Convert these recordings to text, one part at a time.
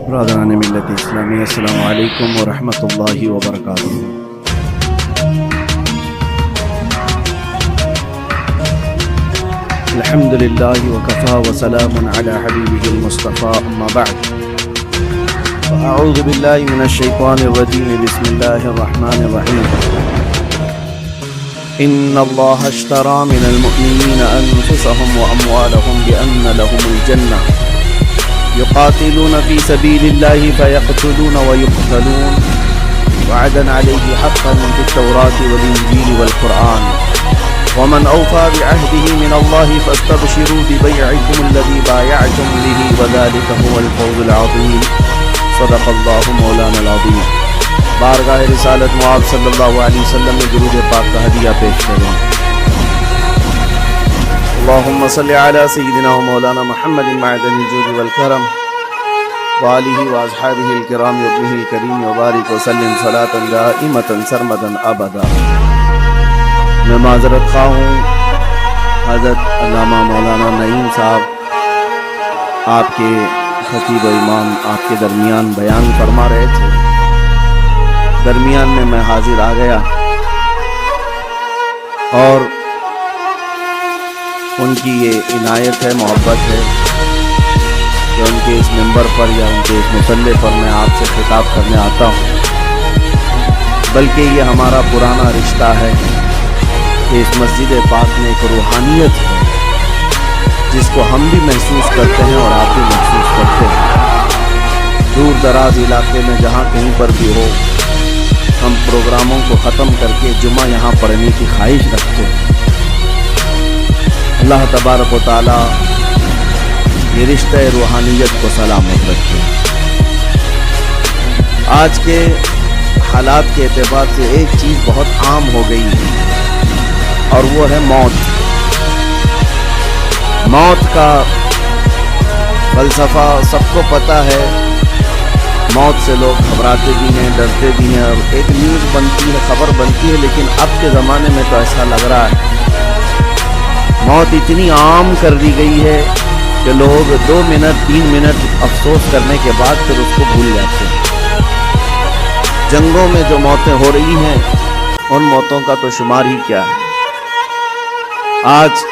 برادران ملت اسلامی، السلام علیکم ورحمۃ اللہ وبرکاتہ۔ الحمد للہ وکفا وسلام علی حبیبہ المصطفیٰ، اما بعد اعوذ باللہ من الشیطان الرجیم، بسم اللہ الرحمن الرحیم۔ ان اللہ اشتری من المؤمنین انفسهم واموالهم بان لهم الجنہ يقاتلون في سبيل الله فيقتلون ويقتلون وعدا عليه حقا في التوراة والإنجيل والقرآن ومن أوفى بعهده من الله فاستبشروا ببيعكم الذي بايعتم به وذلك هو الفوز العظيم، صدق الله مولانا العظيم۔ بارگاہ رسالت معاذ صلی اللہ علیہ وسلم میں درود پاک کا ہدیہ پیش کریں۔ اللهم صل على سيدنا ومولانا محمد معدن الجود والكرم وآله وأصحابه الكرام وابنه الكريم وبارك وسلم صلاة دائمة سرمدا أبدا۔ میں معذرت خواہ ہوں، حضرت علامہ مولانا نعیم صاحب آپ کے خطیب و امام آپ کے درمیان بیان فرما رہے تھے، درمیان میں حاضر آ گیا اور ان کی یہ عنایت ہے، محبت ہے کہ ان کے اس منبر پر یا ان کے اس مصلی پر میں آپ سے خطاب کرنے آتا ہوں، بلکہ یہ ہمارا پرانا رشتہ ہے کہ اس مسجد پاک میں ایک روحانیت ہے جس کو ہم بھی محسوس کرتے ہیں اور آپ بھی محسوس کرتے ہیں۔ دور دراز علاقے میں جہاں کہیں پر بھی ہو، ہم پروگراموں کو ختم کر کے جمعہ یہاں پڑھنے کی خواہش رکھتے ہیں۔ اللہ تبارک و تعالی یہ رشتہ روحانیت کو سلامت رکھے۔ آج کے حالات کے اعتبار سے ایک چیز بہت عام ہو گئی ہے اور وہ ہے موت۔ موت کا فلسفہ سب کو پتہ ہے، موت سے لوگ گھبراتے بھی ہیں، ڈرتے بھی ہیں، اور ایک نیوز بنتی ہے، خبر بنتی ہے، لیکن اب کے زمانے میں تو ایسا لگ رہا ہے موت اتنی عام کر دی گئی ہے کہ لوگ 2 منٹ 3 منٹ افسوس کرنے کے بعد پھر اس کو بھول جاتے ہیں۔ جنگوں میں جو موتیں ہو رہی ہیں ان موتوں کا تو شمار ہی کیا ہے۔ آج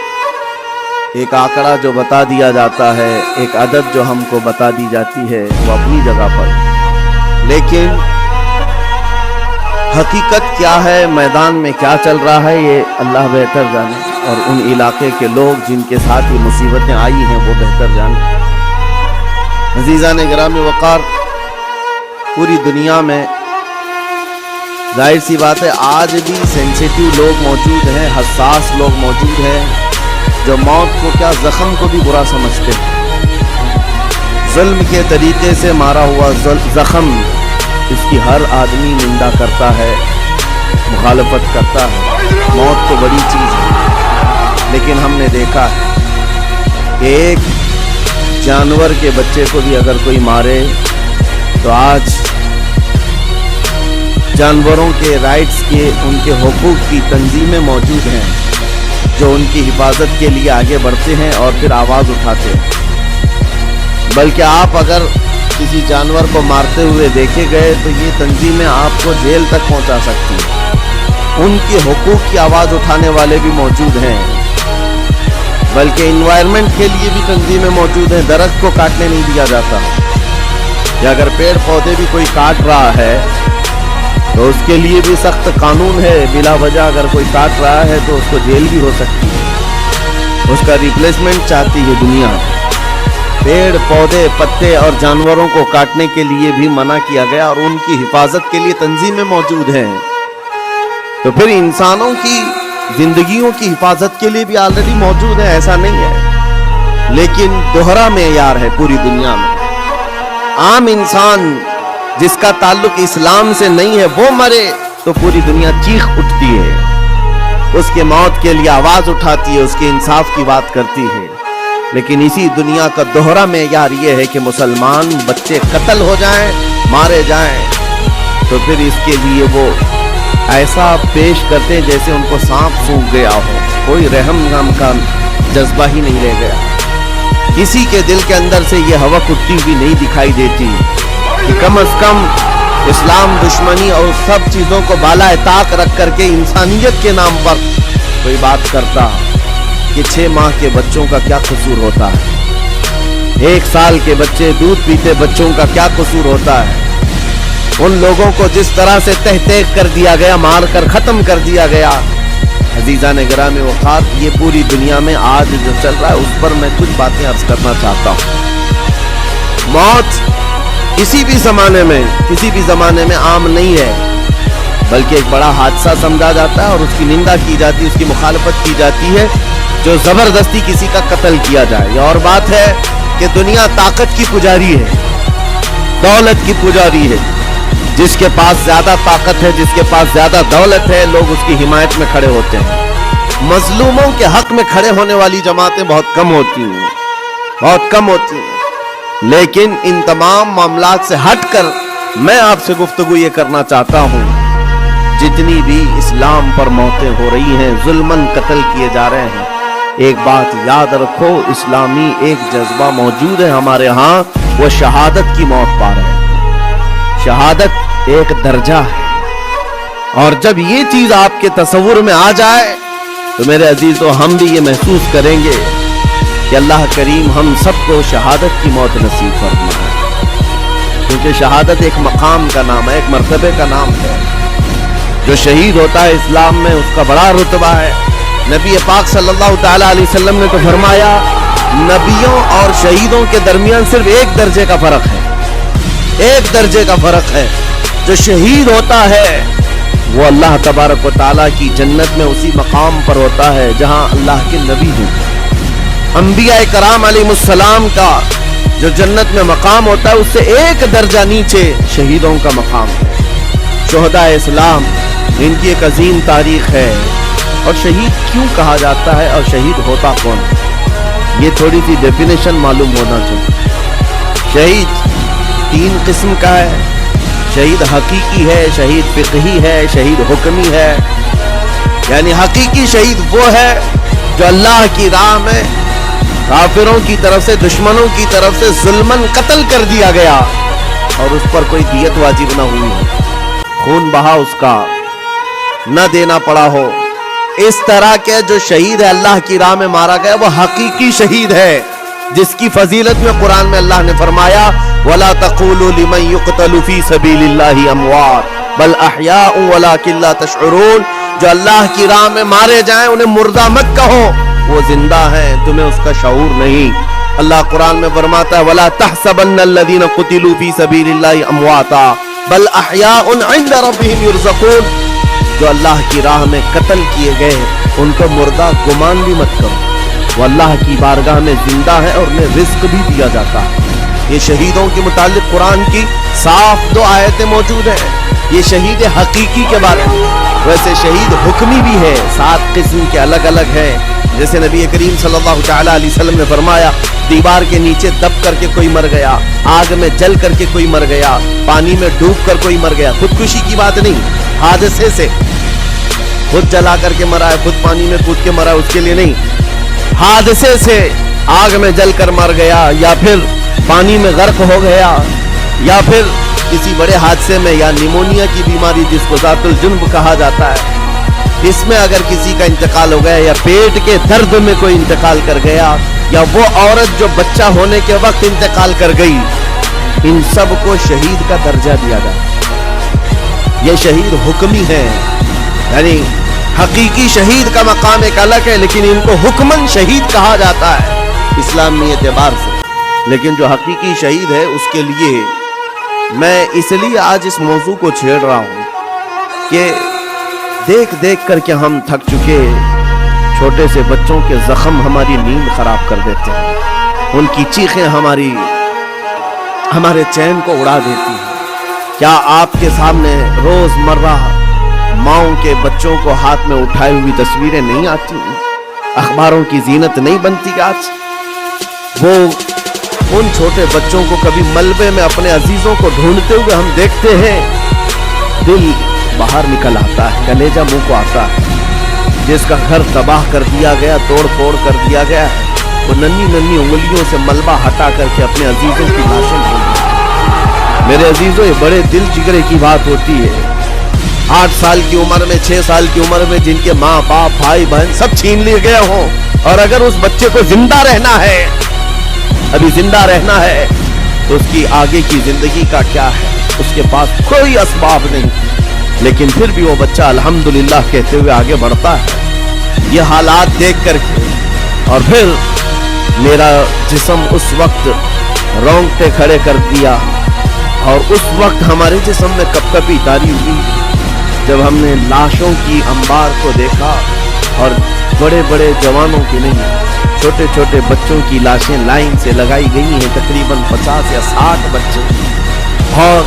ایک آنکڑا جو بتا دیا جاتا ہے، ایک عدد جو ہم کو بتا دی جاتی ہے، وہ اپنی جگہ پر، لیکن حقیقت کیا ہے، میدان میں کیا چل رہا ہے، یہ اللہ بہتر جانے، اور ان علاقے کے لوگ جن کے ساتھ یہ مصیبتیں آئی ہیں وہ بہتر جانے۔ عزیزان گرامی وقار، پوری دنیا میں ظاہر سی بات ہے آج بھی سینسیٹیو لوگ موجود ہیں، حساس لوگ موجود ہیں جو موت کو کیا زخم کو بھی برا سمجھتے ہیں۔ ظلم کے طریقے سے مارا ہوا زخم، اس کی ہر آدمی نندا کرتا ہے، مخالفت کرتا ہے۔ موت تو بڑی چیز ہے، لیکن ہم نے دیکھا ہے کہ ایک جانور کے بچے کو بھی اگر کوئی مارے تو آج جانوروں کے رائٹس کے، ان کے حقوق کی تنظیمیں موجود ہیں جو ان کی حفاظت کے لیے آگے بڑھتے ہیں اور پھر آواز اٹھاتے ہیں۔ بلکہ آپ اگر کسی جانور کو مارتے ہوئے دیکھے گئے تو یہ تنظیمیں آپ کو جیل تک پہنچا سکتی ہیں۔ ان کے حقوق کی آواز اٹھانے والے بھی موجود ہیں، بلکہ انوائرمنٹ کے لیے بھی تنظیمیں موجود ہیں۔ درخت کو کاٹنے نہیں دیا جاتا، یا اگر پیڑ پودے بھی کوئی کاٹ رہا ہے تو اس کے لیے بھی سخت قانون ہے، بلا وجہ اگر کوئی کاٹ رہا ہے تو اس کو جیل بھی ہو سکتی ہے، اس کا ریپلیسمنٹ چاہتی ہے دنیا۔ پیڑ پودے پتے اور جانوروں کو کاٹنے کے لیے بھی منع کیا گیا اور ان کی حفاظت کے لیے تنظیمیں موجود ہیں۔ تو پھر انسانوں کی زندگیوں کی حفاظت کے لیے بھی آلریڈی موجود ہے، ایسا نہیں ہے، لیکن دوہرا معیار ہے پوری دنیا میں۔ عام انسان جس کا تعلق اسلام سے نہیں ہے وہ مرے تو پوری دنیا چیخ اٹھتی ہے، اس کے موت کے لیے آواز اٹھاتی ہے، اس کے انصاف کی بات کرتی ہے۔ لیکن اسی دنیا کا دوہرا معیار یہ ہے کہ مسلمان بچے قتل ہو جائیں، مارے جائیں، تو پھر اس کے لیے وہ ایسا پیش کرتے جیسے ان کو سانپ سونگھ گیا ہو، کوئی رحم نام کا جذبہ ہی نہیں رہ گیا۔ کسی کے دل کے اندر سے یہ ہوک اٹھتی ہوئی نہیں دکھائی دیتی کہ کم از کم اسلام دشمنی اور سب چیزوں کو بالائے طاق رکھ کر کے انسانیت کے نام پر کوئی بات کرتا کہ 6 ماہ کے بچوں کا کیا قصور ہوتا ہے، 1 سال کے بچے دودھ پیتے بچوں کا کیا قصور ہوتا ہے، ان لوگوں کو جس طرح سے تہ تیغ کر دیا گیا، مار کر ختم کر دیا گیا۔ عزیزان گرامی وقات، یہ پوری دنیا میں آج جو چل رہا ہے اس پر میں کچھ باتیں عرض کرنا چاہتا ہوں۔ موت کسی بھی زمانے میں عام نہیں ہے، بلکہ ایک بڑا حادثہ سمجھا جاتا ہے اور اس کی نندا کی جاتی ہے، اس کی مخالفت کی جاتی ہے جو زبردستی کسی کا قتل کیا جائے۔ یہ اور بات ہے کہ دنیا طاقت کی پجاری ہے، دولت کی پجاری ہے، جس کے پاس زیادہ طاقت ہے، جس کے پاس زیادہ دولت ہے، لوگ اس کی حمایت میں کھڑے ہوتے ہیں۔ مظلوموں کے حق میں کھڑے ہونے والی جماعتیں بہت کم ہوتی ہیں۔ لیکن ان تمام معاملات سے ہٹ کر میں آپ سے گفتگو یہ کرنا چاہتا ہوں، جتنی بھی اسلام پر موتیں ہو رہی ہیں، ظلماً قتل کیے جا رہے ہیں، ایک بات یاد رکھو، اسلامی ایک جذبہ موجود ہے ہمارے ہاں، وہ شہادت کی موت پا رہے ہیں۔ شہادت ایک درجہ ہے، اور جب یہ چیز آپ کے تصور میں آ جائے تو میرے عزیزو، ہم بھی یہ محسوس کریں گے کہ اللہ کریم ہم سب کو شہادت کی موت نصیب فرمائے، کیونکہ شہادت ایک مقام کا نام ہے، ایک مرتبے کا نام ہے۔ جو شہید ہوتا ہے اسلام میں اس کا بڑا رتبہ ہے۔ نبی پاک صلی اللہ تعالی علیہ وسلم نے تو فرمایا، نبیوں اور شہیدوں کے درمیان صرف 1 درجے کا فرق ہے، 1 درجے کا فرق ہے۔ جو شہید ہوتا ہے وہ اللہ تبارک و تعالیٰ کی جنت میں اسی مقام پر ہوتا ہے جہاں اللہ کے نبی ہیں۔ انبیاء کرام علیہ السلام کا جو جنت میں مقام ہوتا ہے اس سے 1 درجہ نیچے شہیدوں کا مقام ہے۔ شہداء اسلام، ان کی ایک عظیم تاریخ ہے، اور شہید کیوں کہا جاتا ہے اور شہید ہوتا کون ہے، یہ تھوڑی سی ڈیفینیشن معلوم ہونا چاہیے۔ شہید 3 قسم کا ہے، شہید حقیقی ہے، شہید فقہی ہے، شہید حکمی ہے۔ یعنی حقیقی شہید وہ ہے جو اللہ کی راہ میں کافروں کی طرف سے، دشمنوں کی طرف سے ظلماً قتل کر دیا گیا اور اس پر کوئی دیت واجب نہ ہوئی ہو، خون بہا اس کا نہ دینا پڑا ہو، اس طرح کے جو شہید ہے اللہ کی راہ میں مارا گیا، وہ حقیقی شہید ہے، جس کی فضیلت میں قرآن میں اللہ نے فرمایا، وَلَا تَقُولُوا لِمَنْ يُقْتَلُ فِي سَبِيلِ اللَّهِ أَمْوَاتٌ بَلْ أَحْيَاءٌ وَلَكِنْ لَا تَشْعُرُونَ۔ جو اللہ کی راہ میں مارے جائیں انہیں مردہ مت کہو، وہ زندہ ہیں، تمہیں اس کا شعور نہیں۔ اللہ قرآن میں فرماتا ہے، وَلَا تَحْسَبَنَّ الَّذِينَ قُتِلُوا فِي سَبِيلِ اللَّهِ أَمْوَاتًا بَلْ أَحْيَاءٌ عِنْدَ رَبِّهِمْ يُرْزَقُونَ۔ جو اللہ کی راہ میں قتل کیے گئے ان کو مردہ گمان بھی مت کرو، وہ اللہ کی بارگاہ میں زندہ ہے اور انہیں رزق بھی دیا جاتا ہے۔ یہ شہیدوں کے متعلق قرآن کی صاف 2 آیتیں موجود ہیں، یہ شہید حقیقی کے بارے میں۔ ویسے شہید حکمی بھی ہے، 7 قسم کے الگ الگ ہیں، جیسے نبی کریم صلی اللہ تعالی علیہ وسلم نے فرمایا، دیوار کے نیچے دب کر کے کوئی مر گیا، آگ میں جل کر کے کوئی مر گیا، پانی میں ڈوب کر کوئی مر گیا، خودکشی کی بات نہیں، حادثے سے، خود جلا کر کے مرا ہے، خود پانی میں کود کے مرا ہے، اس کے لیے نہیں، حادثے سے آگ میں جل کر مر گیا، یا پھر پانی میں غرق ہو گیا، یا پھر کسی بڑے حادثے میں، یا نیمونیا کی بیماری جس کو ذات الجنب کہا جاتا ہے، اس میں اگر کسی کا انتقال ہو گیا، یا پیٹ کے درد میں کوئی انتقال کر گیا، یا وہ عورت جو بچہ ہونے کے وقت انتقال کر گئی، ان سب کو شہید کا درجہ دیا جاتا۔ یہ شہید حکمی ہیں، یعنی حقیقی شہید کا مقام ایک الگ ہے، لیکن ان کو حکمن شہید کہا جاتا ہے اسلامی اعتبار سے۔ لیکن جو حقیقی شہید ہے اس کے لیے میں اس لیے آج اس موضوع کو چھیڑ رہا ہوں کہ دیکھ دیکھ کر کے ہم تھک چکے، چھوٹے سے بچوں کے زخم ہماری نیند خراب کر دیتے ہیں، ان کی چیخیں ہمارے چین کو اڑا دیتی ہیں۔ کیا آپ کے سامنے روز مرہ ماؤں کے بچوں کو ہاتھ میں اٹھائے ہوئی تصویریں نہیں آتی، اخباروں کی زینت نہیں بنتی؟ آج وہ ان چھوٹے بچوں کو کبھی ملبے میں اپنے عزیزوں کو ڈھونڈتے ہوئے ہم دیکھتے ہیں، دل باہر نکل آتا ہے، کلیجہ منہ کو آتا ہے۔ جس کا گھر تباہ کر دیا گیا، توڑ پھوڑ کر دیا گیا ہے، وہ ننھی ننھی انگلیوں سے ملبہ ہٹا کر کے اپنے عزیزوں کی لاشیں ڈھونڈ۔ मेरे अजीजों, ये बड़े दिल जिगरे की बात होती है। 8 साल की उम्र में, 6 साल की उम्र में जिनके माँ बाप भाई बहन सब छीन लिए गए हों, और अगर उस बच्चे को जिंदा रहना है, अभी जिंदा रहना है, तो उसकी आगे की जिंदगी का क्या है? उसके पास कोई असबाब नहीं, लेकिन फिर भी वो बच्चा अल्हम्दुलिल्लाह कहते हुए आगे बढ़ता है। ये हालात देख करके और फिर मेरा जिस्म उस वक्त रोंगटे खड़े कर दिया, और उस वक्त हमारे जिस्म में कपकपी तारी हुई जब हमने लाशों की अंबार को देखा, और बड़े बड़े जवानों की नहीं, छोटे छोटे बच्चों की लाशें लाइन से लगाई गई हैं, तकरीबन 50 या 60 बच्चे, और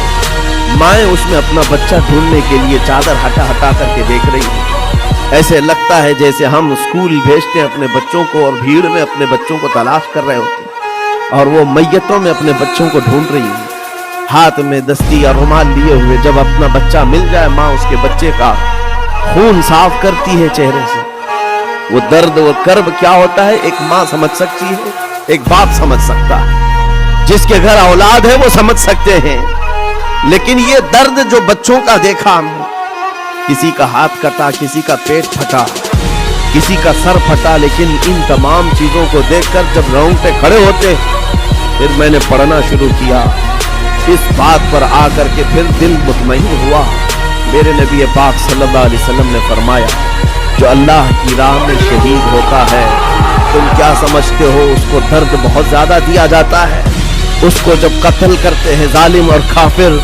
माएँ उसमें अपना बच्चा ढूंढने के लिए चादर हटा हटा करके देख रही है। ऐसे लगता है जैसे हम स्कूल भेजते हैं अपने बच्चों को और भीड़ में अपने बच्चों को तलाश कर रहे होते हैं, और वो मैयतों में अपने बच्चों को ढूंढ रही है, हाथ में दस्ती या रुमाल लिए हुए। जब अपना बच्चा मिल जाए, माँ उसके बच्चे का खून साफ करती है चेहरे से। वो दर्द, वो कर्ब क्या होता है एक माँ समझ सकती है, एक बाप समझ सकता है, जिसके घर औलाद है वो समझ सकते हैं। लेकिन ये दर्द जो बच्चों का देखा हमने, किसी का हाथ कटा, किसी का पेट फटा, किसी का सर फटा, लेकिन इन तमाम चीजों को देखकर जब रोंगटे खड़े होते, फिर मैंने पढ़ना शुरू किया। इस बात पर आकर के फिर दिल मुतमईन हुआ। मेरे नबी पाक सल्लल्लाहु अलैहि वसल्लम ने फरमाया, जो अल्लाह की राह में शहीद होता है, तुम क्या समझते हो उसको दर्द बहुत ज्यादा दिया जाता है। उसको जब कत्ल करते हैं जालिम और काफिर,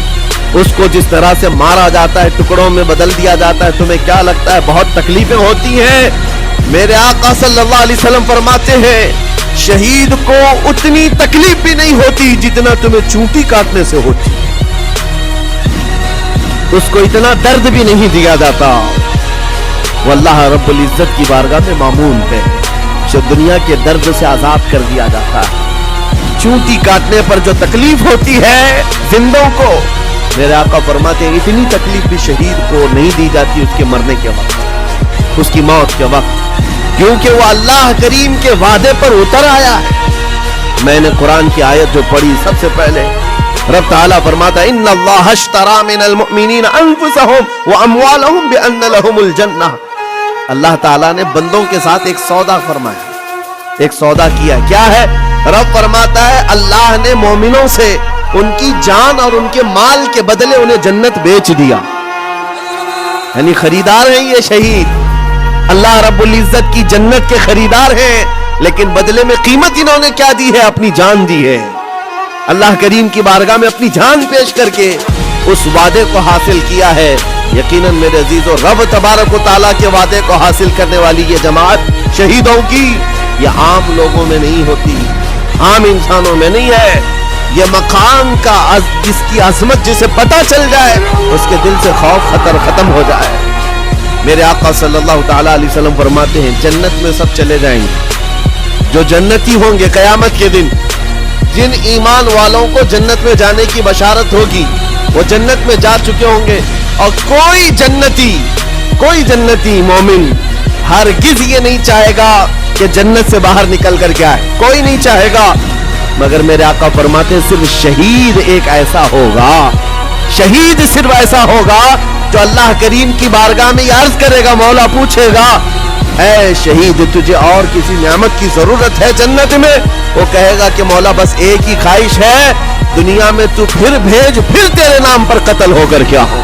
उसको जिस तरह से मारा जाता है, टुकड़ों में बदल दिया जाता है, तुम्हें क्या लगता है बहुत तकलीफें होती हैं? मेरे आका सल्लल्लाहु अलैहि वसल्लम फरमाते हैं, शहीद को उतनी तकलीफ भी नहीं होती जितना तुम्हें चूंटी काटने से होती, उसको इतना दर्द भी नहीं दिया जाता। वो अल्लाह रब्बुल इज्जत की बारगाह में मामून है, जो दुनिया के दर्द से आजाद कर दिया जाता है। चूंटी काटने पर जो तकलीफ होती है जिंदों को, मेरे आका फरमाते हैं इतनी तकलीफ भी शहीद को नहीं दी जाती उसके मरने के वक्त, उसकी मौत के वक्त, क्योंकि वो अल्लाह करीम के वादे पर उतर आया है। मैंने कुरान की आयत जो पढ़ी सबसे पहले, रब ताला फरमाता इन्नल्लाह अश्तरा मिनल मुमिनीन अनफुसहुम व अमवालहुम बिअन्न लहुमुल जन्नह। अल्लाह ताला ने बंदों के साथ एक सौदा फरमाया, एक सौदा किया। क्या है? रब फरमाता है अल्लाह ने मोमिनों से उनकी जान और उनके माल के बदले उन्हें जन्नत बेच दिया। यानी खरीदार हैं ये शहीद, अल्लाह रब्बुल इज्जत की जन्नत के खरीदार हैं, लेकिन बदले में कीमत इन्होंने क्या दी है? अपनी जान दी है। अल्लाह करीम की बारगाह में अपनी जान पेश करके उस वादे को हासिल किया है। यकीनन मेरे अजीजों, रब तबारक व तआला के वादे को हासिल करने वाली ये जमात शहीदों की, ये आम लोगों में नहीं होती, आम इंसानों में नहीं है। ये मकाम का जिसकी अजमत जिसे पता चल जाए, उसके दिल से खौफ खतर खत्म हो जाए। मेरे आका सल्लल्लाहु ताला अलैहि वसल्लम फरमाते हैं जन्नत में सब चले जाएंगे, जो जन्नती होंगे क़यामत के दिन, जिन ईमान वालों को जन्नत में जाने की बशारत होगी वो जन्नत में जा चुके होंगे। और कोई जन्नती मोमिन हरगिज ये नहीं चाहेगा कि जन्नत से बाहर निकल कर के आए, कोई नहीं चाहेगा। मगर मेरे आका फरमाते हैं सिर्फ शहीद एक ऐसा होगा, शहीद सिर्फ ऐसा होगा जो अल्लाह करीम की बारगाह में अर्ज करेगा, मौला पूछेगा ऐ शहीद तुझे और किसी नेमत की जरूरत है जन्नत में? वो कहेगा कि मौला बस एक ही ख्वाहिश है, दुनिया में तू फिर भेज, फिर तेरे नाम पर कत्ल होकर के आऊं,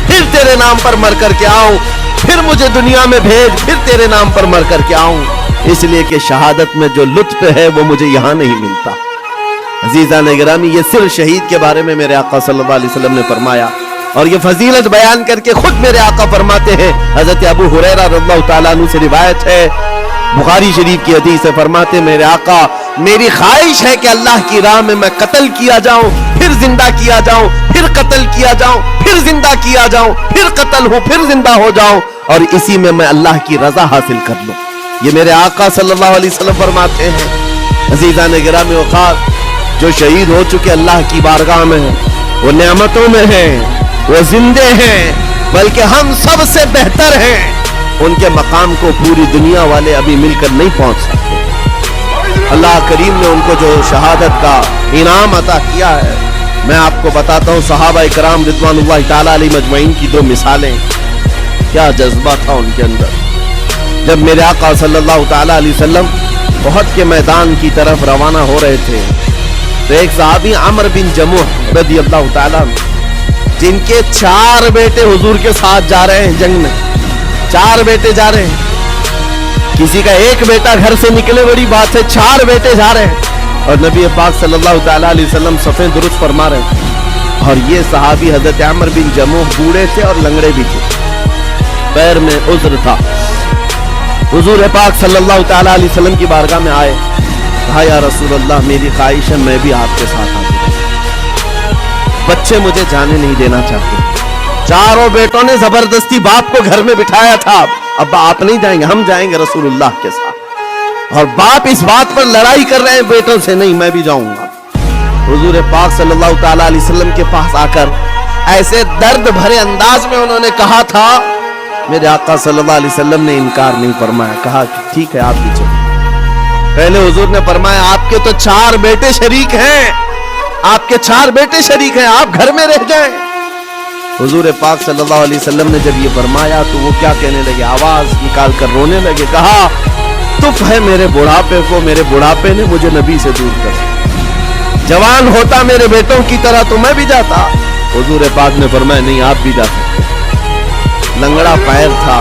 फिर तेरे नाम पर मर कर के आऊं, फिर मुझे दुनिया में भेज, फिर तेरे नाम पर मर कर के आऊं। इसलिए कि शहादत में जो लुत्फ है वो मुझे यहां नहीं मिलता। अजीज़ान गिरामी, ये सिर्फ शहीद के बारे में मेरे आका सल्लल्लाहु अलैहि वसल्लम ने फरमाया, और ये फजीलत बयान करके खुद मेरे आका फरमाते हैं। हजरत अबू हुरैरा रज़ियल्लाहु ताला अन्हु से रिवायत है, बुखारी शरीफ की हदीस है, फरमाते मेरे आका मेरी ख्वाहिश है कि अल्लाह की राह में मैं कत्ल किया जाऊं, फिर जिंदा किया जाऊं, फिर कत्ल किया जाऊं, फिर जिंदा किया जाऊं, फिर कत्ल हूं, फिर जिंदा हो जाऊं, और इसी में मैं अल्लाह की रजा हासिल कर लूं। ये मेरे आका सल्लल्लाहु अलैहि वसल्लम फरमाते हैं। अज़ीज़ान गिरामी औक़ात, जो शहीद हो चुके अल्लाह की बारगाह में हैं, वो नेमतों में हैं, वो जिंदे हैं, बल्कि हम सबसे बेहतर हैं। उनके मकाम को पूरी दुनिया वाले अभी मिलकर नहीं पहुंच सकते। अल्लाह करीम ने उनको जो शहादत का इनाम अता किया है, मैं आपको बताता हूँ सहाबा इकराम रिज़वानुल्लाह ताला अलैहिम अजमईन की 2 मिसालें। क्या जज्बा था उनके अंदर। जब मेरे आका सल्लल्लाहु ताला अलैहि वसल्लम उहद के मैदान की तरफ रवाना हो रहे थे तो एक सहाबी अमर बिन जमुह रज़ियल्लाहु ताला जिनके 4 बेटे हुजूर के साथ जा रहे हैं जंग में, 4 बेटे जा रहे हैं। किसी का 1 बेटा घर से निकले बड़ी बात है, 4 बेटे जा रहे हैं और नबी पाक सल्लल्लाहु ताला अलैहि वसल्लम सफ़े दुरुस्त फरमा रहे हैं। और ये सहाबी हजरत अमर बिन जमुह बूढ़े थे और लंगड़े भी थे, पैर में उज़्र था। हुजूर पाक सल्लल्लाहु ताला अलैहि वसल्लम की बारगाह में आए, कहा या रसूल अल्लाह मेरी ख्वाहिश है मैं भी आपके साथ आ जाऊं, बच्चे मुझे जाने नहीं देना चाहते। चारों बेटों ने जबरदस्ती बाप को घर में बिठाया था, अब आप नहीं जाएंगे, हम जाएंगे रसूलुल्लाह के साथ। और बाप इस बात पर लड़ाई कर रहे हैं बेटों से, नहीं मैं भी जाऊंगा। हुजूर पाक सल्लल्लाहु ताला अलैहि वसल्लम के पास आकर ऐसे दर्द भरे अंदाज में उन्होंने कहा था, मेरे आका सल्लल्लाहु अलैहि वसल्लम ने इनकार नहीं फरमाया, कहा कि ठीक है आप भी चलो। पहले हुजूर ने फरमाया आपके तो 4 बेटे शरीक हैं, आपके 4 बेटे शरीक हैं, आप घर में रह जाएं। हुजूर पाक सल्लल्लाहु अलैहि वसल्लम ने जब ये फरमाया तो वो क्या कहने लगे, आवाज निकाल कर रोने लगे, कहा तुफ है मेरे बुढ़ापे को, मेरे बुढ़ापे ने मुझे नबी से दूर कर। जवान होता मेरे बेटों की तरह तो मैं भी जाता। हुजूर पाक ने फरमाया नहीं आप भी जा सकते। लंगड़ा पैर था,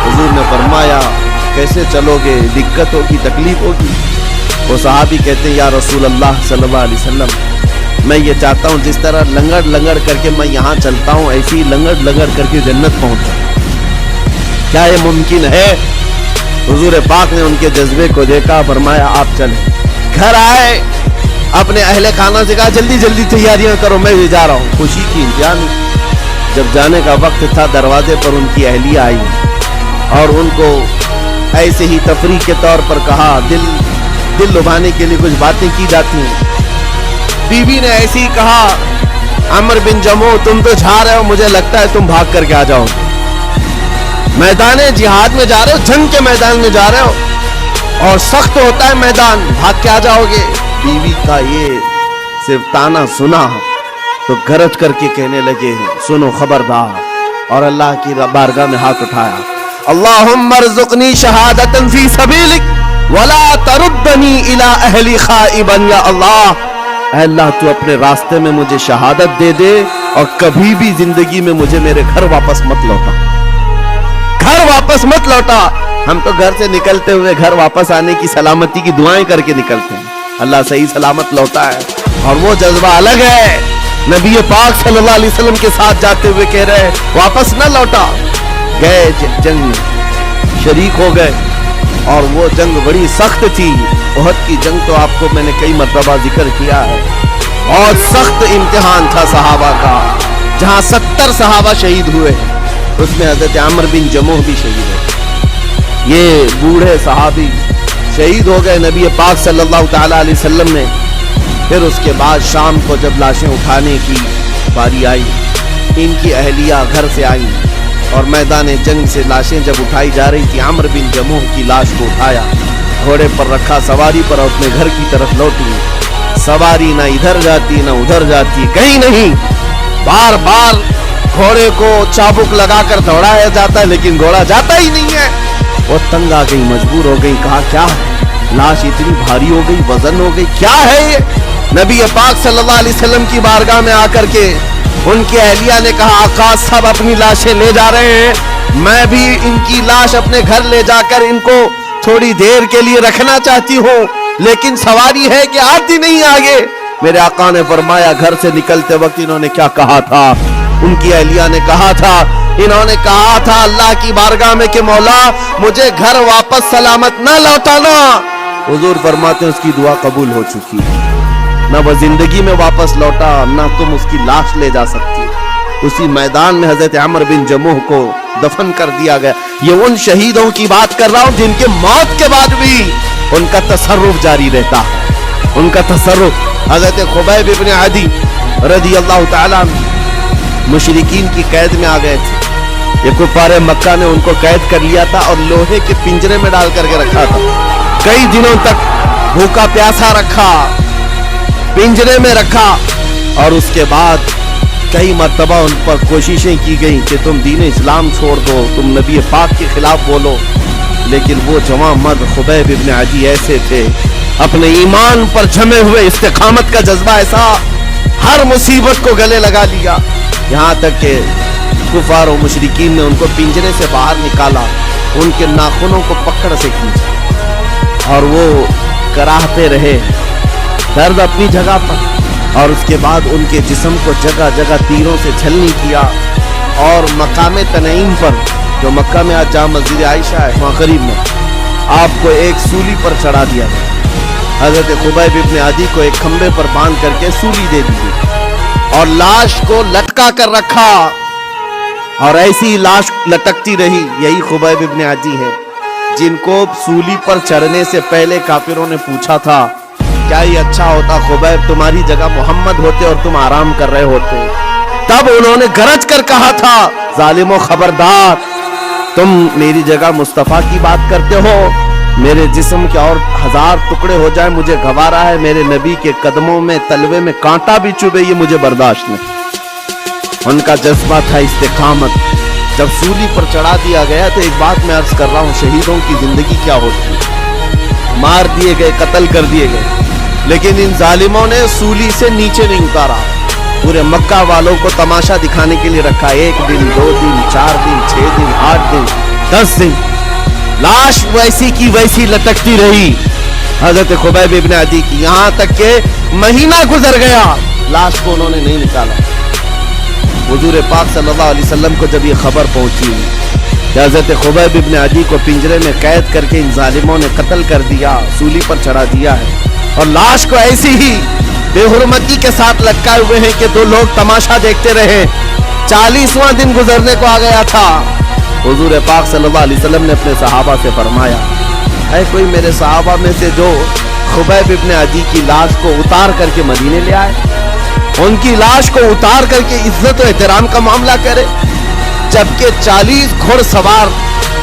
हुजूर ने फरमाया कैसे चलोगे, दिक्कत होगी, तकलीफ होगी। वो सहाबी कहते हैं या रसूल अल्लाह सल्लल्लाहु अलैहि वसल्लम मैं ये चाहता हूँ जिस तरह लंगड़ लंगड़ करके मैं यहाँ चलता हूँ ऐसे ही लंगड़ लंगड़ करके जन्नत पहुँच जाऊँ, क्या ये मुमकिन है? हुजूर पाक ने उनके जज्बे को देखा, फरमाया आप चले। घर आए, अपने अहले खाना से कहा जल्दी जल्दी तैयारियां करो मैं भी जा रहा हूँ। खुशी की इंतहा नहीं। जब जाने का वक्त था दरवाजे पर उनकी अहलिया आई और उनको ऐसे ही तफरीह के तौर पर कहा, दिल लुभाने के लिए कुछ बातें की जाती हैं। बीवी ने ऐसे ही कहा, अमर बिन जमो तुम तो जा रहे हो, मुझे लगता है तुम भाग करके आ जाओ, मैदान जिहाद में जा रहे हो, जंग के मैदान में जा रहे हो और सख्त होता है मैदान, भाग के आ जाओगे। बीवी का ये सिर्फ ताना सुना तो गरज करके कहने लगे सुनो खबरदार, और अल्लाह की बारगाह में हाथ उठाया, अल्लाहुम्मा रज़ुक़नी शहादतन फी सबीलिक वला तरुद्दनी इला अहली खाइबन। या अल्लाह तू अपने रास्ते में मुझे शहादत दे दे और कभी भी जिंदगी में मुझे मेरे घर वापस मत लौटा, घर वापस मत लौटा। हम तो घर से निकलते हुए घर वापस आने की सलामती की दुआएं करके निकलते हैं, अल्लाह सही सलामत लौटा है। और वो जज्बा अलग है, नबी पाक सल्लल्लाहु अलैहि वसल्लम के साथ जाते हुए कह रहे हैं वापस न लौटा, गए जंग में शरीक हो गए और वो जंग बड़ी सख्त थी। उहद की जंग तो आपको मैंने कई मर्तबा जिक्र किया है, बहुत सख्त इम्तिहान था सहाबा का, जहां 70 सहाबा शहीद हुए, उसमें हजरत अमर बिन जमुह भी शहीद हुए। ये बूढ़े सहाबी शहीद हो गए नबी पाक सल्लल्लाहु ताला अलैहि वसल्लम ने। फिर उसके बाद शाम को जब लाशें उठाने की बारी आई, इनकी अहलिया घर से आई और मैदान जंग से लाशें जब उठाई जा रही थी, अमर बिन जमुह की लाश को उठाया, घोड़े पर रखा, सवारी पर अपने घर की तरफ लौटी। सवारी ना इधर जाती ना उधर जाती, कहीं नहीं, बार बार घोड़े को चाबुक लगाकर दौड़ाया जाता है लेकिन घोड़ा जाता ही नहीं है। वो तंग आ गई, मजबूर हो गई, कहा क्या है, लाश इतनी भारी हो गई, वजन हो गई, क्या है ये? नबी पाक सल्लल्लाहु अलैहि वसल्लम की बारगाह में आकर के उनकी अहलिया ने कहा आका सब अपनी लाशें ले जा रहे हैं, मैं भी इनकी लाश अपने घर ले जाकर इनको थोड़ी देर के लिए रखना चाहती हूँ, लेकिन सवारी है कि आती नहीं आगे। मेरे आका ने फरमाया घर से निकलते वक्त इन्होंने क्या कहा था? उनकी अहलिया ने कहा था, इन्होंने कहा था अल्लाह की बारगाह में कि मौला मुझे घर वापस सलामत ना लौटाना। हुजूर फरमाते हैं उसकी दुआ कबूल हो चुकी है, ना वह जिंदगी में वापस लौटा ना तुम उसकी लाश ले जा सकती। उसी मैदान में हजरत अमर बिन जमुह को दफन कर दिया गया। ये उन शहीदों की बात कर रहा हूं जिनके मौत के बाद भी उनका तसर्रुफ जारी रहता है, उनका तसर्रुफ। हजरत खुबैब इब्न अदी रज़ियल्लाहु ताला मुशरिकीन की कैद में आ गए थे, ये कुफारे मक्का ने उनको कैद कर लिया था और लोहे के पिंजरे में डाल करके रखा था, कई दिनों तक भूखा प्यासा रखा, पिंजरे में रखा। اور اس کے بعد کئی مرتبہ ان پر کوششیں کی گئیں کہ تم دین اسلام چھوڑ دو، تم نبی پاک کے خلاف بولو، لیکن وہ جوان مرد خبیب ابن عدی ایسے تھے، اپنے ایمان پر جمے ہوئے، استقامت کا جذبہ ایسا، ہر مصیبت کو گلے لگا لیا، یہاں تک کہ کفار و مشرکین نے ان کو پنجرے سے باہر نکالا، ان کے ناخنوں کو پکڑ سے کھینچا اور وہ کراہتے رہے، درد اپنی جگہ پر، اور اس کے بعد ان کے جسم کو جگہ جگہ تیروں سے چھلنی کیا، اور مقام تنعیم پر جو مکہ میں آج جامع مسجد عائشہ ہے وہاں قریب میں، آپ کو ایک سولی پر چڑھا دیا گیا، حضرت خبیب ابن عدی کو ایک کھمبے پر باندھ کر کے سولی دے دی اور لاش کو لٹکا کر رکھا، اور ایسی لاش لٹکتی رہی۔ یہی خبیب ابن عدی ہے جن کو سولی پر چڑھنے سے پہلے کافروں نے پوچھا تھا کیا یہ اچھا ہوتا خبیب تمہاری جگہ محمد ہوتے اور تم آرام کر رہے ہوتے، تب انہوں نے گرج کر کہا تھا ظالمو خبردار، تم میری جگہ مصطفیٰ کی بات کرتے ہو، میرے جسم کے اور 1000 ٹکڑے ہو جائیں مجھے گوارا ہے، میرے نبی کے قدموں میں تلوے میں کانٹا بھی چبھے یہ مجھے برداشت نہیں۔ ان کا جذبہ تھا استقامت۔ جب سولی پر چڑھا دیا گیا تو ایک بات میں عرض کر رہا ہوں، شہیدوں کی زندگی کیا ہوتی ہے، مار دیے گئے، قتل کر دیے گئے، لیکن ان ظالموں نے سولی سے نیچے نہیں اتارا، پورے مکہ والوں کو تماشا دکھانے کے لیے رکھا، 1 دن 2 دن 4 دن 6 دن 8 دن 10 دن، لاش ویسی کی ویسی لٹکتی رہی حضرت خبیب ابن عدی کی، یہاں تک کہ مہینہ گزر گیا لاش کو انہوں نے نہیں نکالا۔ حضور پاک صلی اللہ علیہ وسلم کو جب یہ خبر پہنچی کہ حضرت خبیب ابن عدی کو پنجرے میں قید کر کے ان ظالموں نے قتل کر دیا، سولی پر چڑھا دیا ہے، اور لاش کو ایسی ہی بے حرمتی کے ساتھ لٹکائے ہوئے ہیں کہ 2 لوگ تماشا دیکھتے رہے، 40واں دن گزرنے کو آ گیا تھا، حضور پاک صلی اللہ علیہ وسلم نے اپنے صحابہ سے فرمایا ہے کوئی میرے صحابہ میں سے جو خبیب ابن عدی کی لاش کو اتار کر کے مدینے لے آئے، ان کی لاش کو اتار کر کے عزت و احترام کا معاملہ کرے، جبکہ 40 گھڑ سوار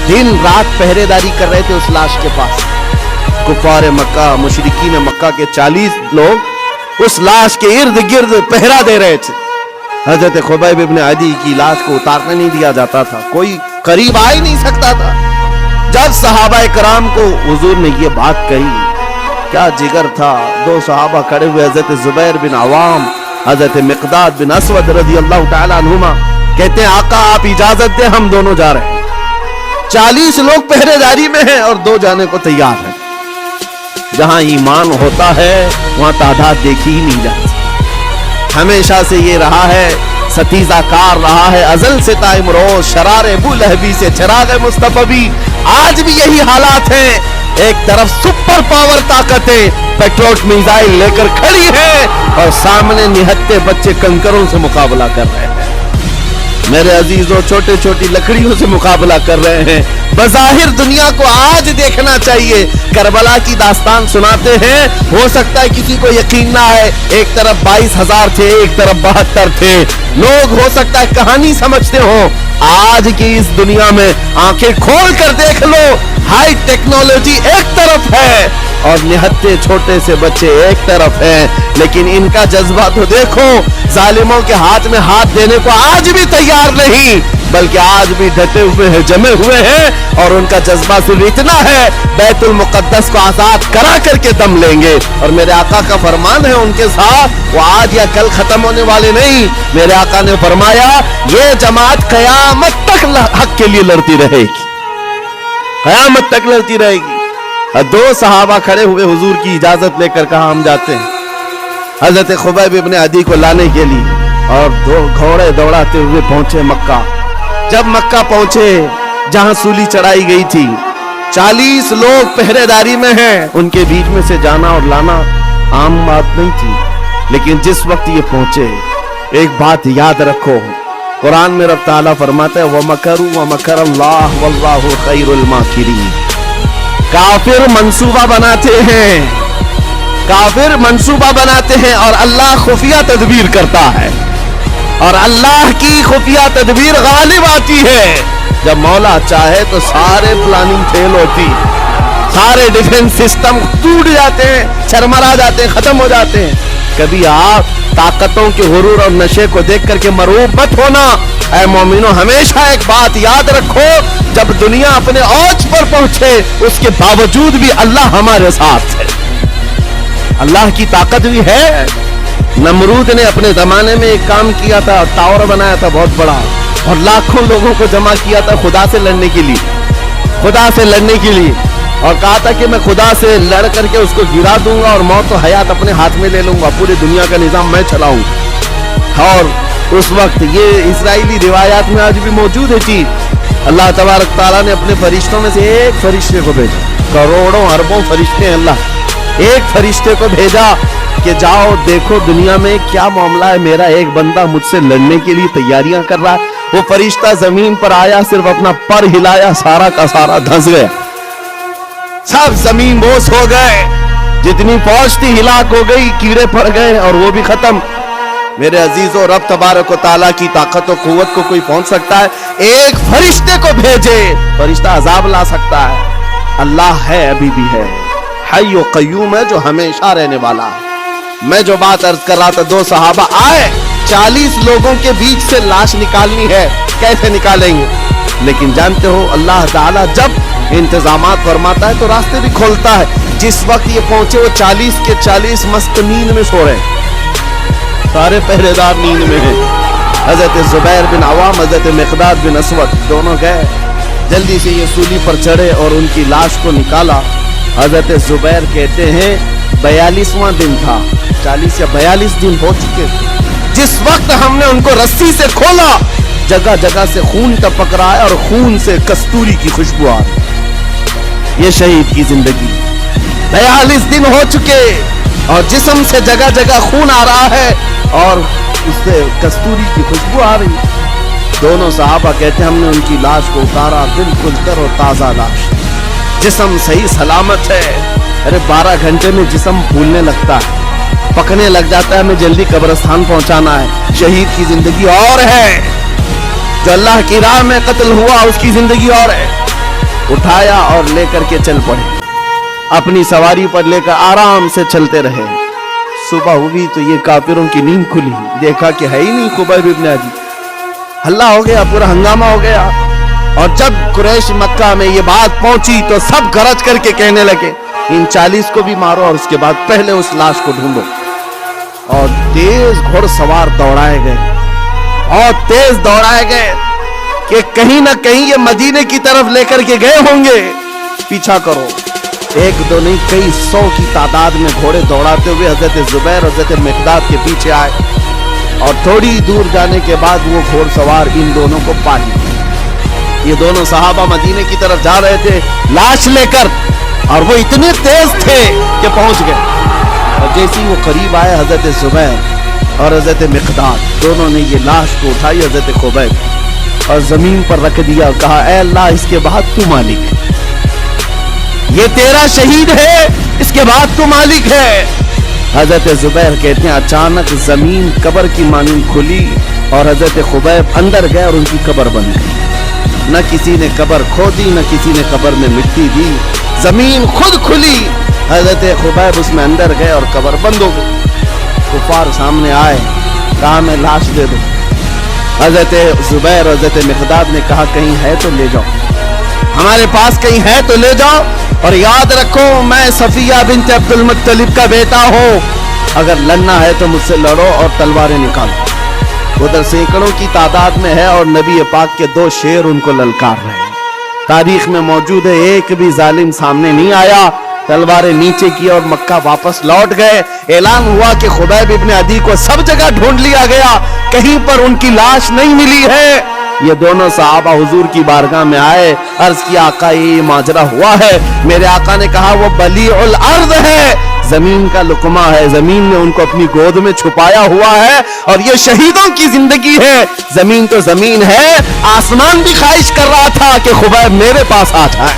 دن رات پہرے داری کر رہے تھے اس لاش کے پاس، کفار مکہ مشرکین مکہ کے 40 لوگ اس لاش کے ارد گرد پہرا دے رہے تھے، حضرت خبیب ابن عدی کی لاش کو اتارنے نہیں دیا جاتا تھا، کوئی قریب آ ہی نہیں سکتا تھا۔ جب صحابہ کرام کو حضور نے یہ بات کہی، کیا جگر تھا، 2 صحابہ کھڑے ہوئے، حضرت زبیر بن عوام، حضرت مقداد بن اسود رضی اللہ تعالی عنہما، کہتے ہیں آقا آپ اجازت دیں ہم دونوں جا رہے ہیں، 40 لوگ پہرے داری میں ہیں اور 2 جانے کو تیار ہیں۔ جہاں ایمان ہوتا ہے وہاں تعداد دیکھی ہی نہیں جاتی، ہمیشہ سے یہ رہا ہے، ستیزہ کار رہا ہے ازل سے تا امروز، شرار ابو لہبی سے چراغ مصطفی، آج بھی یہی حالات ہیں، ایک طرف سپر پاور طاقتیں پیٹروٹ میزائل لے کر کھڑی ہے اور سامنے نہتے بچے کنکروں سے مقابلہ کر رہے ہیں، میرے عزیزوں چھوٹے چھوٹی لکڑیوں سے مقابلہ کر رہے ہیں۔ بظاہر دنیا کو آج دیکھنا چاہیے، کربلا کی داستان سناتے ہیں، ہو سکتا ہے کسی کو یقین نہ ہے، ایک طرف 22,000 تھے، ایک طرف 72 تھے، لوگ ہو سکتا ہے کہانی سمجھتے ہوں، آج کی اس دنیا میں آنکھیں کھول کر دیکھ لو، ہائی ٹیکنالوجی ایک طرف ہے اور نہتے چھوٹے سے بچے ایک طرف ہیں، لیکن ان کا جذبہ تو دیکھو، ظالموں کے ہاتھ میں ہاتھ دینے کو آج بھی تیار نہیں، بلکہ آج بھی ڈٹے ہوئے ہیں، جمے ہوئے ہیں، اور ان کا جذبہ صرف اتنا ہے بیت المقدس کو آزاد کرا کر کے دم لیں گے، اور میرے آقا کا فرمان ہے ان کے ساتھ، وہ آج یا کل ختم ہونے والے نہیں، میرے آقا نے فرمایا یہ جماعت قیامت تک حق کے لیے لڑتی رہے گی، قیامت تک لڑتی رہے گی۔ 2 صحابہ کھڑے ہوئے، حضور کی اجازت لے کر کہا ہم جاتے ہیں حضرت خبیب ابن عدی کو لانے کے لیے، اور 2 گھوڑے دوڑاتے ہوئے پہنچے مکہ۔ جب مکہ پہنچے جہاں سولی چڑھائی گئی تھی، 40 لوگ پہرے داری میں ہیں، ان کے بیچ میں سے جانا اور لانا عام بات نہیں تھی، لیکن جس وقت یہ پہنچے ایک بات یاد رکھو، قرآن میں رب تعالیٰ فرماتا ہے وَمَكَرُوا وَمَكَرَ اللَّهُ وَاللَّهُ خَيْرُ الْمَاكِرِينَ، کافر منصوبہ بناتے ہیں، کافر منصوبہ بناتے ہیں اور اللہ خفیہ تدبیر کرتا ہے، اور اللہ کی خفیہ تدبیر غالب آتی ہے، جب مولا چاہے تو سارے پلاننگ فیل ہوتی، سارے ڈیفنس سسٹم ٹوٹ جاتے ہیں، چرمرا جاتے ہیں، ختم ہو جاتے ہیں۔ کبھی آپ ताकतों के गुरूर और नशे को देख करके मरूब मत होना। ऐ मोमिनो, हमेशा एक बात याद रखो, जब दुनिया अपने औज पर पहुंचे उसके बावजूद भी अल्लाह हमारे साथ है, अल्लाह की ताकत भी है। नमरूद ने अपने जमाने में एक काम किया था, टावर बनाया था बहुत बड़ा और लाखों लोगों को जमा किया था खुदा से लड़ने के लिए, खुदा से लड़ने के लिए, और कहा था कि मैं खुदा से लड़ करके उसको गिरा दूंगा और मौत और हयात अपने हाथ में ले लूंगा, पूरी दुनिया का निजाम मैं चलाऊंगा। और उस वक्त ये इस्राएली रिवायात में आज भी मौजूद है चीज। अल्लाह तबारक ताला ने अपने फरिश्तों में से एक फरिश्ते को भेजा, करोड़ों अरबों फरिश्ते हैं, अल्लाह एक फरिश्ते को भेजा कि जाओ देखो दुनिया में क्या मामला है, मेरा एक बंदा मुझसे लड़ने के लिए तैयारियां कर रहा है। वो फरिश्ता जमीन पर आया, सिर्फ अपना पर हिलाया, सारा का सारा धंस गया, सब जमीन बोस हो गए, जितनी फौज थी हिलाक हो गई, कीड़े पड़ गए और वो भी खत्म। मेरे अजीजों, रब तबारक व तआला की ताकत और कुव्वत को कोई पहुंच सकता है? एक फरिश्ते को भेजे, फरिश्ता अजाब ला सकता है। अल्लाह है, अभी भी है, हय्य व क़य्यूम है, जो हमेशा रहने वाला है। मैं जो बात अर्ज कर रहा था, दो सहाबा आए, 40 लोगों के बीच से लाश निकालनी है, कैसे निकालेंगे? लेकिन जानते हो अल्लाह ताला जब इंतजामात फरमाता है तो रास्ते भी खोलता है। जिस वक्त ये पहुंचे वो 40 के 40 मस्त नींद में सो रहे हैं, सारे पहरेदार नींद में हैं। हजरत जुबैर बिन अवाम, हजरत मिक़दाद बिन असवद दोनों गए, जल्दी से ये सूली पर चढ़े और उनकी लाश को निकाला। हजरत जुबैर कहते हैं 42वां दिन था, 40 या 42 दिन हो चुके थे। जिस वक्त हमने उनको रस्सी से खोला, जगह जगह से खून टपक रहा है और खून से कस्तूरी की खुशबू आ रही। ये शहीद की जिंदगी, 42 दिन हो चुके और जिस्म से जगह जगह खून आ रहा है और उससे कस्तूरी की खुशबू आ रही। दोनों सहाबा कहते हैं हमने उनकी लाश को उतारा, बिल्कुल तर और ताजा लाश, जिस्म सही सलामत है। अरे 12 घंटे में जिस्म फूलने लगता है, पकने लग जाता है, हमें जल्दी कब्रिस्तान पहुंचाना है। शहीद की जिंदगी और है, जो अल्लाह की राह में कत्ल हुआ उसकी जिंदगी और है। उठाया और लेकर के चल पड़े, अपनी सवारी पर लेकर आराम से चलते रहे। सुबह हुई तो ये काफिरों की नींद खुली, देखा कि है ही नहीं खुबैब इब्न अदी। हल्ला हो गया, पूरा हंगामा हो गया। और जब कुरैश मक्का में ये बात पहुंची तो सब गरज करके कहने लगे इन 40 को भी मारो और उसके बाद पहले उस लाश को ढूंढो। और तेज घुड़सवार दौड़ाए गए और तेज दौड़ाए गए कि कहीं ना कहीं ये मदीने की तरफ लेकर के गए होंगे, पीछा करो। एक दो नहीं, कई 100 की तादाद में घोड़े दौड़ाते हुए हजरत जुबैर हजरत मिक़दाद के पीछे आए और थोड़ी दूर जाने के बाद वो घोड़सवार इन दोनों को पा लिए। ये दोनों सहाबा मदीने की तरफ जा रहे थे लाश लेकर और वो इतने तेज थे कि पहुंच गए। और जैसे ही वो करीब आए, हजरत जुबैर और हजरत मिक़दाद दोनों ने ये लाश को उठाई हजरत खुबैब और जमीन पर रख दिया। कहा ऐ अल्लाह, इसके बाद तू मालिक है, ये तेरा शहीद है, इसके बाद तू मालिक है। हजरत जुबैर कहते हैं अचानक जमीन कब्र की मानिंद खुली और हजरत खुबैब अंदर गए और उनकी कब्र बन गई। न किसी ने कब्र खोदी, न किसी ने कब्र में मिट्टी दी, जमीन खुद खुली। हजरत खुबैब उसमें अंदर गए और कब्र बंद हो गई। कुफार सामने आए, कहा मैं लाश दे दो। हजरत जुबैर और हजरत मिक़दाद ने कहा कहीं है तो ले जाओ, हमारे पास कहीं है तो ले जाओ, और याद रखो मैं सफिया बिन्त अब्दुल मुत्तलिब का बेटा हूं, अगर लड़ना है तो मुझसे लड़ो और तलवारें निकालो। उधर सैकड़ों की तादाद में है और नबी पाक के 2 शेर उनको ललकार रहे। तारीख में मौजूद है, एक भी जालिम सामने नहीं आया, तलवारें नीचे की और मक्का वापस लौट गए। ऐलान हुआ कि खुबैब इब्न अदी को सब जगह ढूंढ लिया गया, कहीं पर उनकी लाश नहीं मिली है। ये दोनों सहाबा हुजूर की बारगाह में आए, अर्ज किया आका ये माजरा हुआ है। मेरे आका ने कहा वो बलीउल अर्द है, जमीन का लुकमा है, जमीन ने उनको अपनी गोद में छुपाया हुआ है और ये शहीदों की जिंदगी है। जमीन तो जमीन है, आसमान भी ख्वाहिश कर रहा था कि खुबैब मेरे पास आ जाए,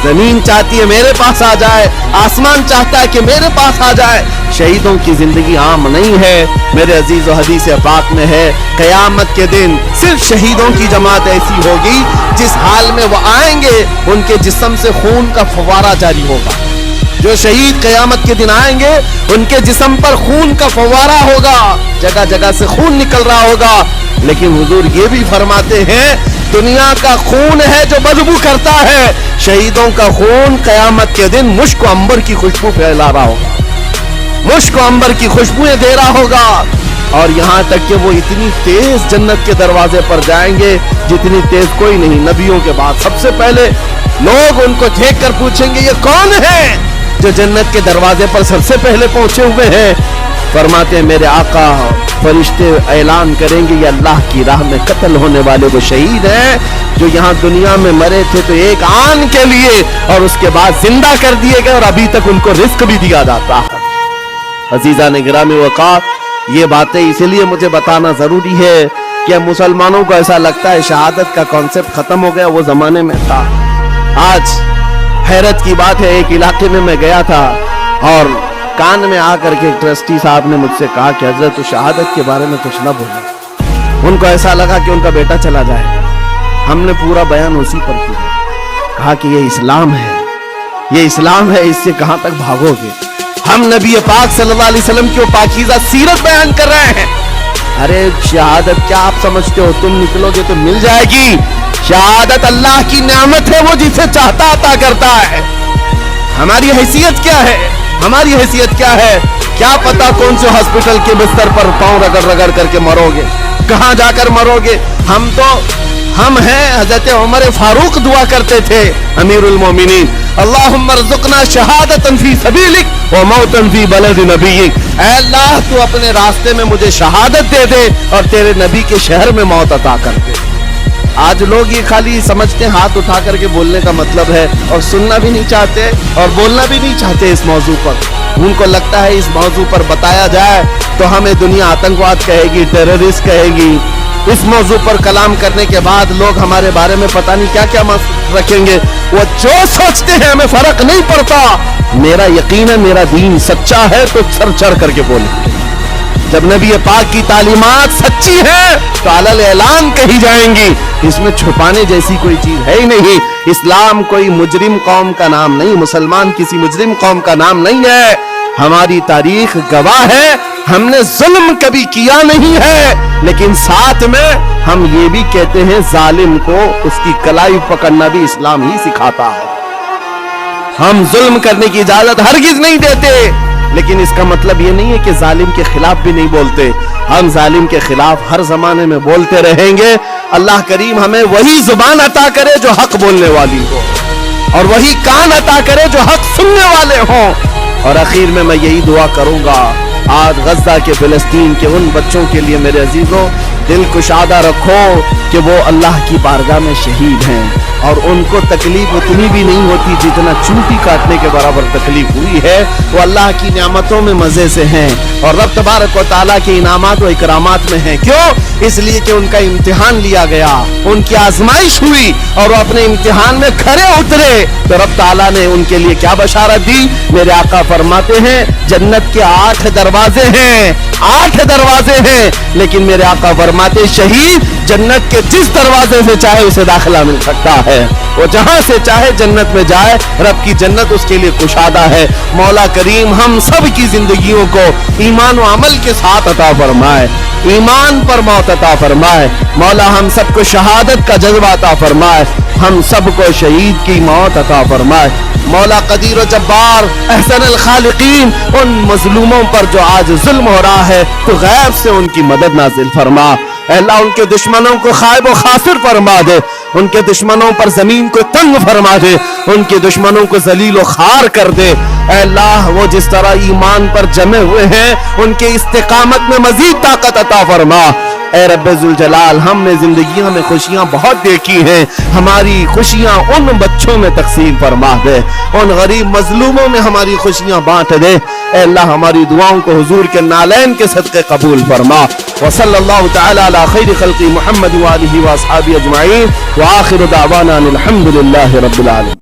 जमीन चाहती है मेरे पास आ जाए, आसमान चाहता है कि मेरे पास आ जाए। शहीदों की जिंदगी आम नहीं है मेरे अजीज, हदीस पाक में है कयामत के दिन सिर्फ शहीदों की जमात ऐसी होगी जिस हाल में वो आएंगे उनके जिस्म से खून का फव्वारा जारी होगा, जो शहीद क़यामत के दिन आएंगे उनके जिस्म पर खून का फव्वारा होगा, जगह जगह से खून निकल रहा होगा, लेकिन हुजूर ये भी फरमाते हैं दुनिया का खून है जो बदबू करता है, शहीदों का खून क़यामत के दिन मुश्क अंबर की खुशबू फैला रहा होगा, मुश्क अंबर की खुशबुएं दे रहा होगा। और यहाँ तक कि वो इतनी तेज जन्नत के दरवाजे पर जाएंगे जितनी तेज कोई नहीं नबियों के बाद। सबसे पहले लोग उनको देख कर पूछेंगे ये कौन है जो जन्नत के दरवाजे पर सबसे पहले पहुंचे हुए हैं। फरमाते हैं मेरे आका, फरिश्ते ऐलान करेंगे ये अल्लाह की राह में कत्ल होने वाले वो शहीद हैं जो यहाँ दुनिया में मरे थे तो एक आन के लिए और उसके बाद जिंदा कर दिए गए और अभी तक उनको रिस्क भी दिया जाता है। अजीजा ने गिरामी वक़ार, ये बातें इसलिए मुझे बताना जरूरी है कि मुसलमानों को ऐसा लगता है शहादत का कॉन्सेप्ट खत्म हो गया, वो जमाने में था। आज हैरत की बात है, एक इलाके में मैं गया था और कान में आकर के ट्रस्टी साहब ने मुझसे कहा कि हजरत तो शहादत के बारे में कुछ ना बोले। उनको ऐसा लगा कि उनका बेटा चला जाएगा। हमने पूरा बयान उसी पर किया, कहा कि ये इस्लाम है, ये इस्लाम है, इससे कहां तक भागोगे। हम नबी पाक सल्लल्लाहु अलैहि वसल्लम की पाकीज़ा सीरत बयान कर रहे हैं। अरे शहादत क्या आप समझते हो, तुम निकलोगे तो मिल जाएगी। शहादत अल्लाह की नेमत है, वो जिसे चाहता अता करता है। हमारी हैसियत क्या है, हमारी हैसियत क्या है, क्या पता कौन से हॉस्पिटल के बिस्तर पर पांव रगड़ रगड़ करके मरोगे, कहां जाकर मरोगे। हम हैं हजरत उमर फारूक दुआ करते थे अमीरुल मोमिनीन, अल्लाहुम्मा रज़ुक़ना शहादतन फी सबीलिक व मौतन फी बलद नबीक। ऐ अल्लाह तू अपने रास्ते में मुझे शहादत दे दे और तेरे नबी के शहर में मौत अता कर दे। आज लोग ये खाली समझते हैं हाथ उठा करके बोलने का मतलब है और सुनना भी नहीं चाहते और बोलना भी नहीं चाहते इस मौजू पर। उनको लगता है इस मौजू पर बताया जाए तो हमें दुनिया आतंकवाद कहेगी, टेररिस्ट कहेगी। इस मौजू पर कलाम करने के बाद लोग हमारे बारे में पता नहीं क्या क्या रखेंगे। वो जो सोचते हैं हमें फर्क नहीं पड़ता। मेरा यकीन है मेरा दीन सच्चा है तो सर चढ़ करके बोलेंगे। जब नबी पाक की तालीमात सच्ची है तो अलल ऐलान कही जाएंगी, इसमें छुपाने जैसी कोई चीज है ही नहीं। इस्लाम कोई मुजरिम कौम का नाम नहीं, मुसलमान किसी मुजरिम कौम का नाम नहीं है। हमारी तारीख गवाह है, हमने जुल्म कभी किया नहीं है, लेकिन साथ में हम ये भी कहते हैं जालिम को उसकी कलाई पकड़ना भी इस्लाम ही सिखाता है। हम जुल्म करने की इजाजत हरगिज नहीं देते, लेकिन इसका मतलब ये नहीं है कि जालिम के खिलाफ भी नहीं बोलते। हम जालिम के खिलाफ हर जमाने में बोलते रहेंगे। अल्लाह करीम हमें वही जुबान अता करे जो हक बोलने वाली हो और वही कान अता करे जो हक सुनने वाले हों। और आखिर में मैं यही दुआ करूंगा, आज गज़ा के फिलिस्तीन के उन बच्चों के लिए मेरे अजीजों दिल कुशादा रखो कि वो अल्लाह की बारगाह में शहीद हैं और उनको तकलीफ उतनी भी नहीं होती जितना चूंटी काटने के बराबर तकलीफ हुई है। वो अल्लाह की नियामतों में मजे से हैं और रब तबारक व तआला के इनामात व इकरामात में हैं। क्यों? इसलिए कि उनका इम्तिहान लिया गया, उनकी आजमाइश हुई और वो अपने इम्तिहान में खरे उतरे तो रब तआला ने उनके लिए क्या बशारत दी। मेरे आका फरमाते हैं जन्नत के 8 दरवाजे हैं, 8 दरवाजे हैं, लेकिन मेरे आका फरमाते शहीद जन्नत के जिस दरवाजे से चाहे उसे दाखिला मिल सकता है। वो जहां से चाहे जन्नत में जाए, रब की जन्नत उसके लिए कुशादा है। मौला करीम हम सब की जिंदगियों को ईमान व अमल के साथ अता फरमाए, ईमान पर मौत अता फरमाए। मौला हम सबको शहादत का जज्बा अता फरमाए, हम सबको शहीद की मौत अता फरमाए। मौला कदीर जब्बार अहसन अल खालिकीन उन मजलूमों पर जो आज जुल्म हो रहा है तो गैब से उनकी मदद नाजिल फरमा। अल्लाह उनके दुश्मनों को खाइब व खासिर फरमा दे, उनके दुश्मनों पर जमीन को तंग फरमा दे, उनके दुश्मनों को जलील व खार कर दे। अल्लाह वो जिस तरह ईमान पर जमे हुए हैं उनके इस्तिकामत में मजीद ताकत अता फरमा। ऐ रब्बे जुल जलाल हमने जिंदगियों में खुशियां बहुत देखी हैं, हमारी खुशियां उन बच्चों में तकसीम फरमा दे, उन गरीब मजलूमों में हमारी खुशियां बांट दे। ऐ अल्लाह हमारी दुआओं को हुजूर के नालैन के सदक़े कबूल फरमा। व सल्लल्लाहु तआला अला खैर खल्क़ी मुहम्मद व आलिहि व अस्हाबिहि अजमईन व आखिर दावाना अनिल हम्दुलिल्लाहि रब्बिल आलमीन।